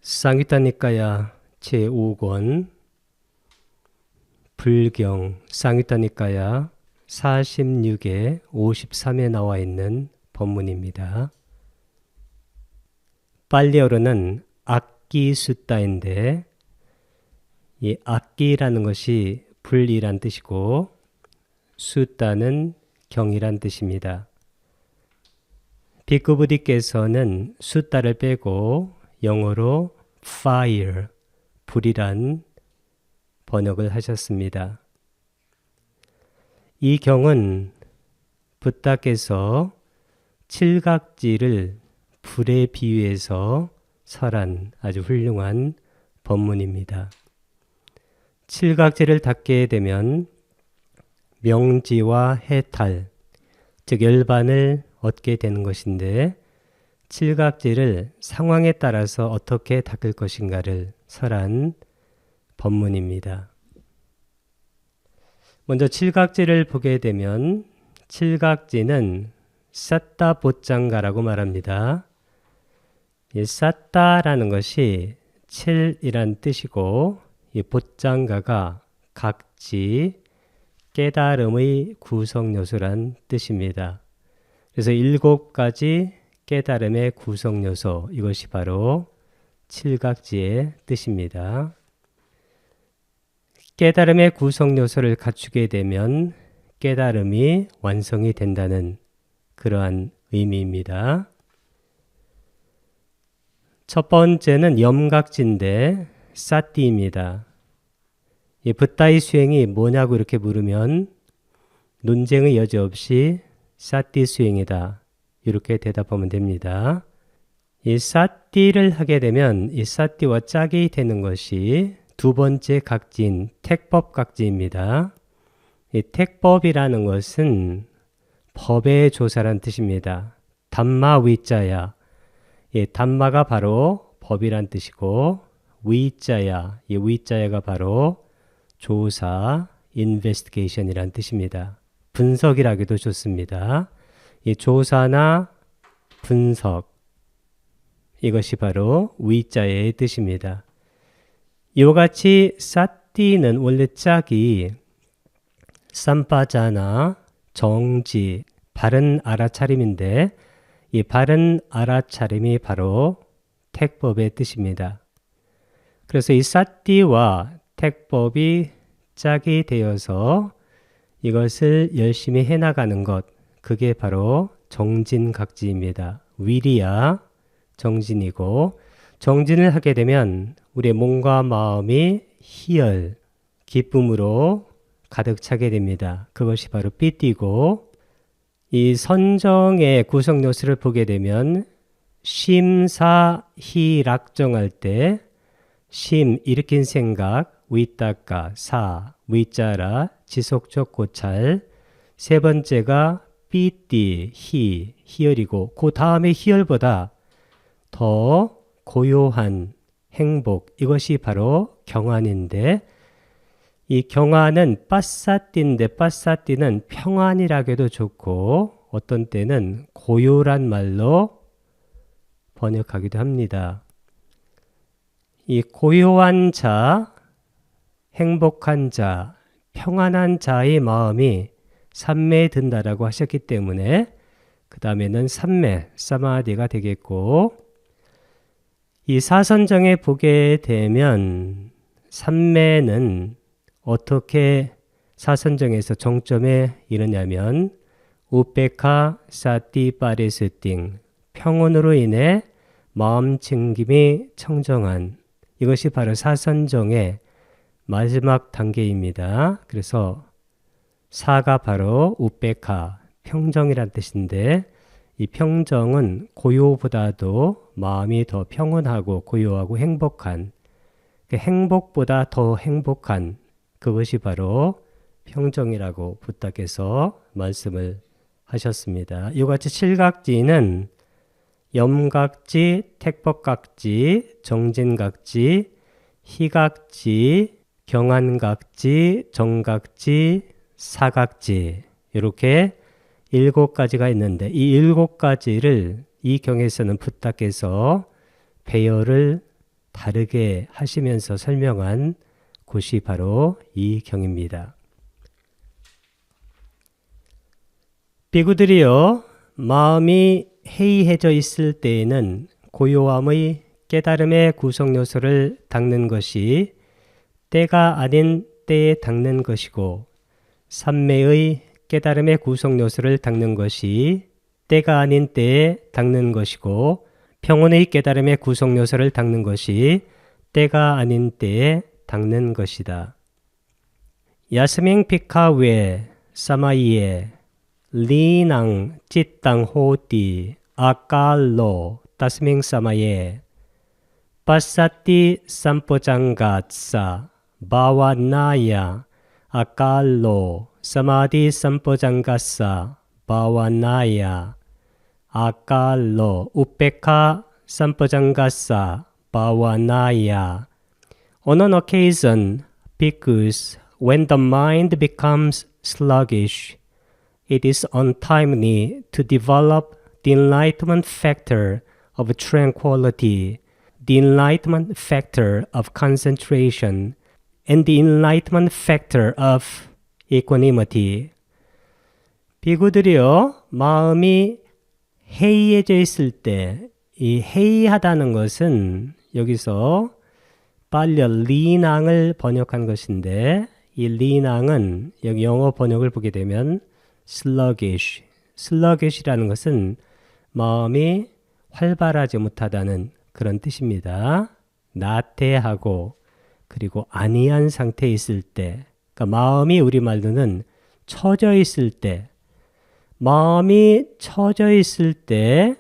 쌍유타니까야 제5권 불경 쌍유타니까야 46에 53에 나와 있는 법문입니다. 빨리어로는 악기숫다인데 이 악기라는 것이 불이란 뜻이고 숫다는 경이란 뜻입니다. 비크부디께서는 숫다를 빼고 영어로 fire, 불이란 번역을 하셨습니다. 이 경은 붓다께서 칠각지를 불에 비유해서 설한 아주 훌륭한 법문입니다. 칠각지를 닦게 되면 명지와 해탈, 즉 열반을 얻게 되는 것인데 칠각지를 상황에 따라서 어떻게 닦을 것인가를 설한 법문입니다. 먼저 칠각지를 보게 되면 칠각지는 사따보짱가라고 말합니다. 이 사따라는 것이 칠이란 뜻이고 이 보짱가가 각지, 깨달음의 구성요소란 뜻입니다. 그래서 7가지 깨달음의 구성요소, 이것이 바로 칠각지의 뜻입니다. 깨달음의 구성요소를 갖추게 되면 깨달음이 완성이 된다는 그러한 의미입니다. 첫 번째는 염각지인데 사띠입니다. 이 붓다의 수행이 뭐냐고 이렇게 물으면 논쟁의 여지 없이 사띠 수행이다, 이렇게 대답하면 됩니다. 이 사띠를 하게 되면 이 사띠와 짝이 되는 것이 두 번째 각지인 택법각지입니다. 이 택법이라는 것은 법의 조사란 뜻입니다. 담마 위자야, 이 담마가 바로 법이란 뜻이고 위자야, 이 위자야가 바로 조사, investigation이란 뜻입니다. 분석이라기도 좋습니다. 이 조사나 분석, 이것이 바로 위자의 뜻입니다. 이와 같이 사띠는 원래 짝이 삼빠자나 정지, 바른 알아차림인데 이 바른 알아차림이 바로 택법의 뜻입니다. 그래서 이 사띠와 택법이 짝이 되어서 이것을 열심히 해나가는 것, 그게 바로 정진각지입니다. 위리야 정진이고, 정진을 하게 되면 우리의 몸과 마음이 희열, 기쁨으로 가득 차게 됩니다. 그것이 바로 삐띠고, 이 선정의 구성요소를 보게 되면 심사희락정할 때 심, 일으킨 생각, 위따까, 사, 위자라, 지속적 고찰, 세 번째가 삐띠, 희열이고 그 다음에 희열보다 더 고요한 행복, 이것이 바로 경안인데 이 경안은 빠싸띠인데 빠싸띠는 평안이라고 해도 좋고 어떤 때는 고요란 말로 번역하기도 합니다. 이 고요한 자, 행복한 자, 평안한 자의 마음이 삼매에 든다라고 하셨기 때문에 그 다음에는 삼매, 사마디가 되겠고, 이 사선정에 보게 되면 삼매는 어떻게 사선정에서 정점에 이르냐면 우페카 사띠 파리스팅, 평온으로 인해 마음 챙김이 청정한, 이것이 바로 사선정의 마지막 단계입니다. 그래서 사가 바로 우페카, 평정이란 뜻인데 이 평정은 고요보다도 마음이 더 평온하고 고요하고 행복한, 행복보다 더 행복한, 그것이 바로 평정이라고 붓다께서 말씀을 하셨습니다. 이와 같이 칠각지는 염각지, 택법각지, 정진각지, 희각지, 경안각지, 정각지, 사각지, 이렇게 7가지가 있는데 이 7가지를 이 경에서는 붓다께서 배열을 다르게 하시면서 설명한 곳이 바로 이 경입니다. 비구들이여, 마음이 해이해져 있을 때에는 고요함의 깨달음의 구성 요소를 닦는 것이 때가 아닌 때에 닦는 것이고, 삼매의 깨달음의 구성 요소를 닦는 것이 때가 아닌 때에 닦는 것이고, 평온의 깨달음의 구성 요소를 닦는 것이 때가 아닌 때에 닦는 것이다. 야스밍 피카웨 사마이에 리낭 찌땅 호띠 아깔로 따스밍 사마예 빠사띠 삼포장가사 바와나야 아깔로 사마디 삼포장가사 바와나야 아깔로 우페카 삼포장가사 바와나야. On an occasion, because when the mind becomes sluggish, it is untimely to develop the enlightenment factor of tranquility, the enlightenment factor of concentration, and the enlightenment factor of equanimity. 비구들이여, 마음이 해이해져 있을 때, 이 해이하다는 것은 여기서 빨려 리낭을 번역한 것인데, 이 리낭은 여기 영어 번역을 보게 되면 sluggish, sluggish이라는 것은 마음이 활발하지 못하다는 그런 뜻입니다. 나태하고 그리고 안이한 상태에 있을 때, 그러니까 마음이 우리말로는 처져 있을 때, 마음이 처져 있을 때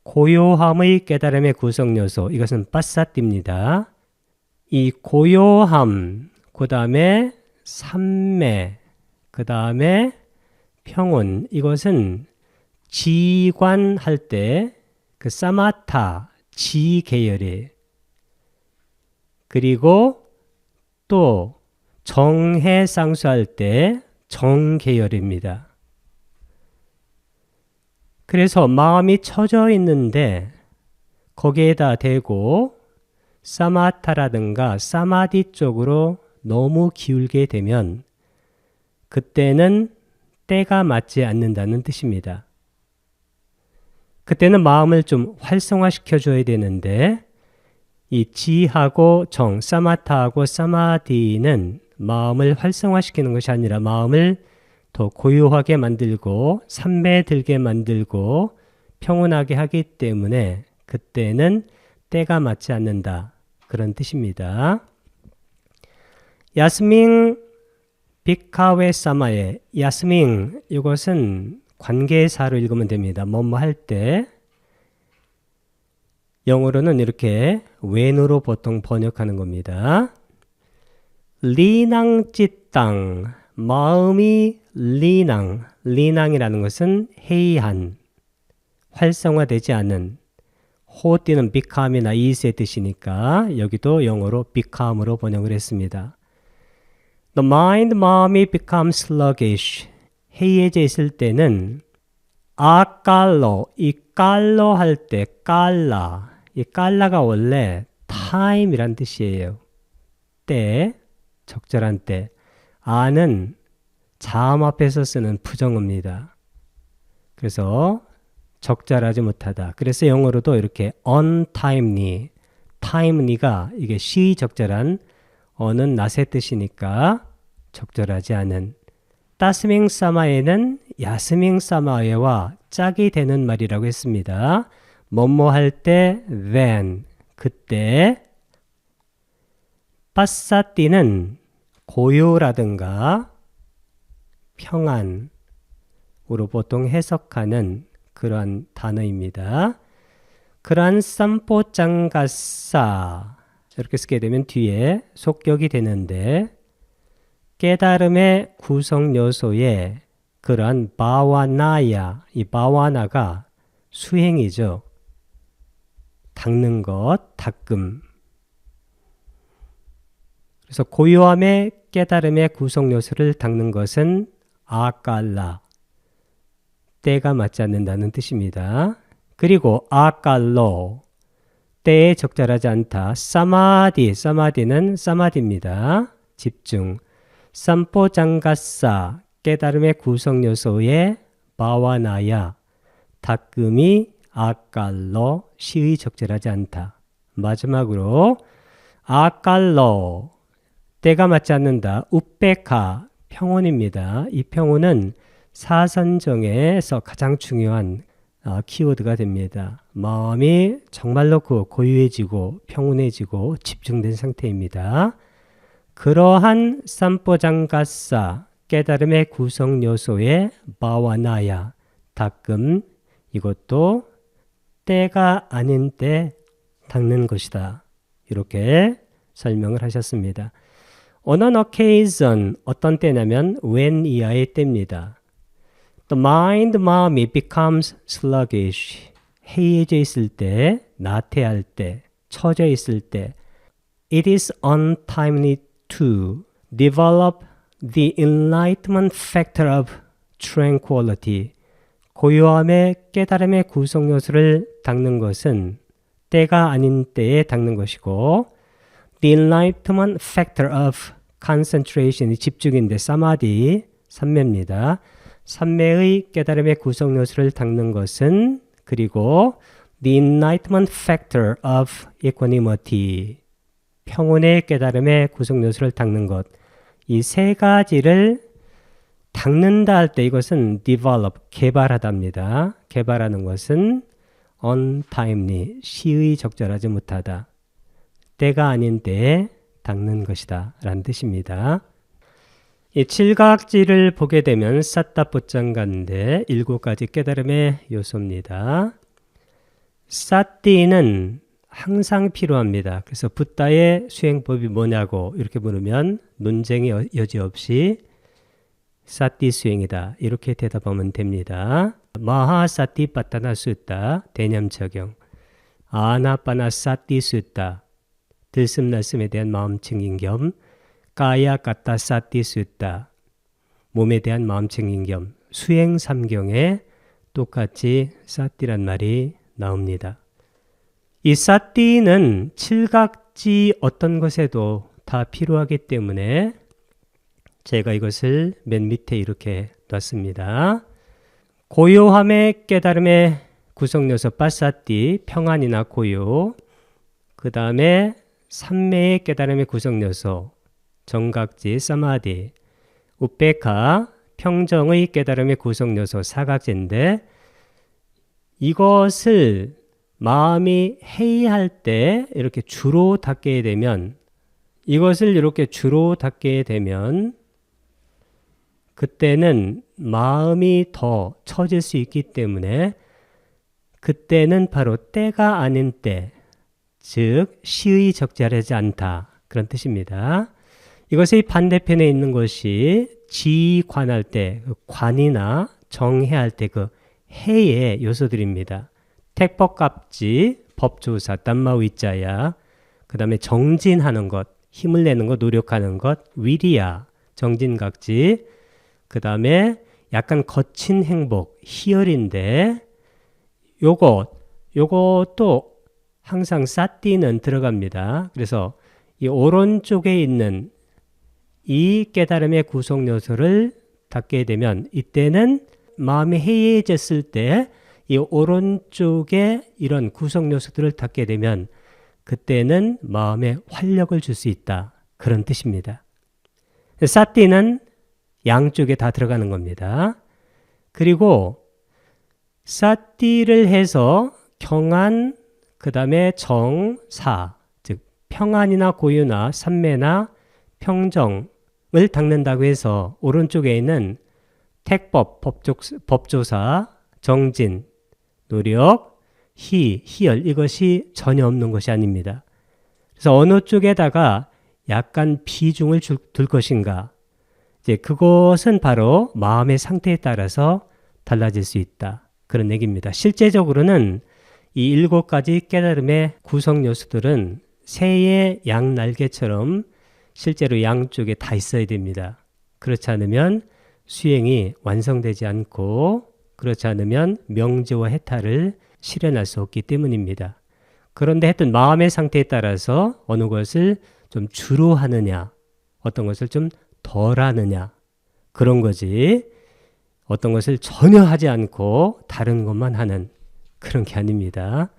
고요함의 깨달음의 구성 요소, 이것은 빠사띠입니다. 이 고요함, 그 다음에 삼매, 그 다음에 평온, 이것은 지관할 때 그 사마타, 지 계열이, 그리고 또 정해상수할 때 정 계열입니다. 그래서 마음이 처져 있는데 거기에다 대고 사마타라든가 사마디 쪽으로 너무 기울게 되면 그때는 때가 맞지 않는다는 뜻입니다. 그때는 마음을 좀 활성화시켜 줘야 되는데 이 지하고 정, 사마타하고 사마디는 마음을 활성화시키는 것이 아니라 마음을 더 고요하게 만들고 삼매 들게 만들고 평온하게 하기 때문에 그때는 때가 맞지 않는다, 그런 뜻입니다. 야스밍 비카웨 사마에, 야스밍, 이것은 관계사로 읽으면 됩니다. 뭐뭐 할 때 영어로는 이렇게 웬으로 보통 번역하는 겁니다. 리낭찌땅, 마음이 리낭, 리낭이라는 것은 해이한, 활성화되지 않은, 호띠는 비캄이나 이스의 뜻이니까 여기도 영어로 비캄으로 번역을 했습니다. The mind, 마음이 become sluggish, 해이해져 있을 때는 아깔로, 이 깔로 할 때 깔라, 이 깔라가 원래 time이란 뜻이에요. 때, 적절한 때. 아는 자음 앞에서 쓰는 부정어입니다. 그래서 적절하지 못하다. 그래서 영어로도 이렇게 untimely, timely가 이게 시적절한, 어는 낫의 뜻이니까 적절하지 않은. 따스밍 사마에는 야스밍 사마에와 짝이 되는 말이라고 했습니다. 뭐뭐 할 때 then, 그때. 빠사띠는 고요라든가 평안으로 보통 해석하는 그러한 단어입니다. 그러한 삼포짱가사, 이렇게 쓰게 되면 뒤에 속격이 되는데 깨달음의 구성 요소에 그러한 바와나야, 이 바와나가 수행이죠. 닦는 것, 닦음. 그래서 고요함의 깨달음의 구성 요소를 닦는 것은 아깔라, 때가 맞지 않는다는 뜻입니다. 그리고 아깔로, 때에 적절하지 않다. 사마디는 사마디입니다. 집중. 삼포장가사 깨달음의 구성 요소의 바와나야 닦음이 아깔로 시의 적절하지 않다. 마지막으로 아깔로 때가 맞지 않는다. 우페카 평온입니다. 이 평온은 사선정에서 가장 중요한 키워드가 됩니다. 마음이 정말로 고요해지고 평온해지고 집중된 상태입니다. 그러한 삼포장가사 깨달음의 구성 요소의 바와나야 닦음 이것도 때가 아닌 때 닦는 것이다. 이렇게 설명을 하셨습니다. On an occasion 어떤 때냐면 when 이하의 때입니다. The mind 마음이 becomes sluggish 해이해져 있을 때, 나태할 때, 처져 있을 때 It is untimely to develop the enlightenment factor of tranquility. 고요함의 깨달음의 구성 요소를 닦는 것은 때가 아닌 때에 닦는 것이고 the enlightenment factor of concentration 이 집중인데 사마디, 삼매입니다. 삼매의 깨달음의 구성 요소를 닦는 것은 그리고 the enlightenment factor of equanimity 평온의 깨달음의 구성 요소를 닦는 것 이 세 가지를 닦는다 할 때 이것은 develop, 개발하다입니다. 개발하는 것은 untimely, 시의 적절하지 못하다. 때가 아닌 때에 닦는 것이다 라는 뜻입니다. 이 칠각지를 보게 되면 사타포짱가인데 7가지 깨달음의 요소입니다. 사띠는 항상 필요합니다. 그래서 붓다의 수행법이 뭐냐고 이렇게 물으면 논쟁의 여지 없이 사띠 수행이다 이렇게 대답하면 됩니다. 마하사티파타나 숫다 대념 적용 아나파나 사띠 숫다 들숨날숨에 대한 마음 챙긴 겸 까야 까따 사띠 숫다 몸에 대한 마음 챙긴 겸 수행 삼경에 똑같이 사띠란 말이 나옵니다. 이 사띠는 칠각지 어떤 것에도 다 필요하기 때문에 제가 이것을 맨 밑에 이렇게 놨습니다. 고요함의 깨달음의 구성요소 빠사띠 평안이나 고요 그 다음에 삼매의 깨달음의 구성요소 정각지 사마디 우페카 평정의 깨달음의 구성요소 사각지인데 이것을 마음이 해이할 때 이렇게 주로 닦게 되면 이것을 이렇게 주로 닦게 되면 그때는 마음이 더 처질 수 있기 때문에 그때는 바로 때가 아닌 때, 즉 시의 적절하지 않다 그런 뜻입니다. 이것의 반대편에 있는 것이 지관할 때, 관이나 정해할 때 그 해의 요소들입니다. 택법갑지, 법조사, 담마위자야, 그 다음에 정진하는 것, 힘을 내는 것, 노력하는 것, 위리야, 정진각지, 그 다음에 약간 거친 행복, 희열인데 요것도 항상 사띠는 들어갑니다. 그래서 이 오른쪽에 있는 이 깨달음의 구성 요소를 닦게 되면 이때는 마음이 해이해졌을 때 이 오른쪽에 이런 구성 요소들을 닦게 되면 그때는 마음에 활력을 줄 수 있다. 그런 뜻입니다. 사띠는 양쪽에 다 들어가는 겁니다. 그리고 사띠를 해서 경안, 그 다음에 정, 사, 즉 평안이나 고유나 삼매나 평정을 닦는다고 해서 오른쪽에 있는 택법, 법조사, 정진, 노력, 희열 이것이 전혀 없는 것이 아닙니다. 그래서 어느 쪽에다가 약간 비중을 둘 것인가 이제 그것은 바로 마음의 상태에 따라서 달라질 수 있다. 그런 얘기입니다. 실제적으로는 이 7가지 깨달음의 구성 요소들은 새의 양날개처럼 실제로 양쪽에 다 있어야 됩니다. 그렇지 않으면 수행이 완성되지 않고 그렇지 않으면 명제와 해탈을 실현할 수 없기 때문입니다. 그런데 하여튼 마음의 상태에 따라서 어느 것을 좀 주로 하느냐, 어떤 것을 좀 덜 하느냐, 그런 거지. 어떤 것을 전혀 하지 않고 다른 것만 하는 그런 게 아닙니다.